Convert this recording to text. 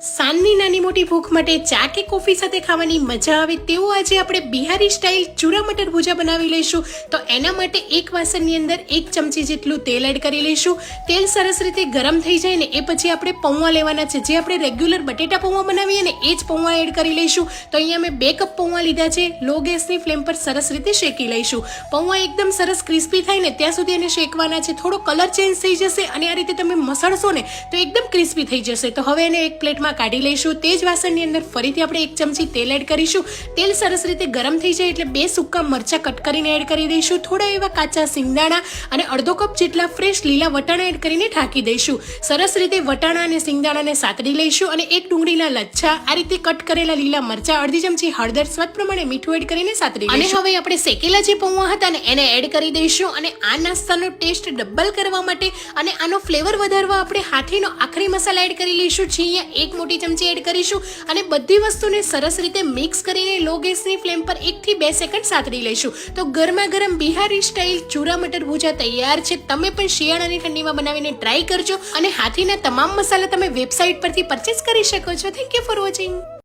સાંજની નાની મોટી ભૂખ માટે ચા કે કોફી સાથે ખાવાની મજા આવે તેવું આજે આપણે બિહારી સ્ટાઇલ ચૂરા મટર ભૂજા બનાવી લઈશું. તો એના માટે એક વાસણની અંદર 1 ચમચી જેટલું તેલ એડ કરી લઈશું. તેલ સરસ રીતે ગરમ થઈ જાય ને એ પછી આપણે પૌવા લેવાના છે. જે આપણે રેગ્યુલર બટેટા પૌવા બનાવીએ ને એ જ પૌવા એડ કરી લઈશું. તો અહીંયા મેં 2 કપ પૌવા લીધા છે. લો ગેસની ફ્લેમ પર સરસ રીતે શેકી લઈશું. પૌવા એકદમ સરસ ક્રિસ્પી થાય ને ત્યાં સુધી એને શેકવાના છે. થોડો કલર ચેન્જ થઈ જશે અને આ રીતે તમે મસળશો ને તો એકદમ ક્રિસ્પી થઈ જશે. તો હવે એને એક પ્લેટમાં કાઢી લઈશું. તે જ વાસણની અંદર ફરીથી આપણે 1 ચમચી તેલ એડ કરીશું. તેલ સરસ રીતે ગરમ થઈ જાય એટલે 2 સૂકા મરચાં કટ કરીને એડ કરી દઈશું. થોડા એવા કાચા સિંગદાણા અને અડધો કપ જેટલા ફ્રેશ લીલા વટાણા એડ કરીને ઢાંકી દઈશું. સરસ રીતે વટાણા અને સિંગદાણાને સાતડી લઈશું અને 1 ડુંગળીના લચ્છા, આ રીતે કટ કરેલા લીલા મરચાં, અડધી ચમચી હળદર, સ્વાદ પ્રમાણે મીઠું એડ કરીને સાતડી લઈશું. અને હવે આપણે શેકેલા જે પૌવા હતા ને એને એડ કરી દઈશું. અને આ નાસ્તાનો ટેસ્ટ ડબલ કરવા માટે અને આનો ફ્લેવર વધારવા આપણે હાથીનો આખરી મસાલા એડ કરી લઈશું. જે અહીંયા 1 મોટી ચમચી એડ કરીશું અને બધી વસ્તુને સરસ રીતે મિક્સ કરીને લો ગેસની ફ્લેમ પર 1 થી 2 સેકન્ડ સાતડી લઈશું. તો ગરમા ગરમ બિહારી સ્ટાઇલ ચૂરા મટર ભૂજા તૈયાર છે. તમે પણ શિયાળાની ઠંડીમાં બનાવીને ટ્રાય કરજો અને હાથીના તમામ મસાલા તમે વેબસાઇટ પરથી પરચેસ કરી શકો છો. Thank you for watching.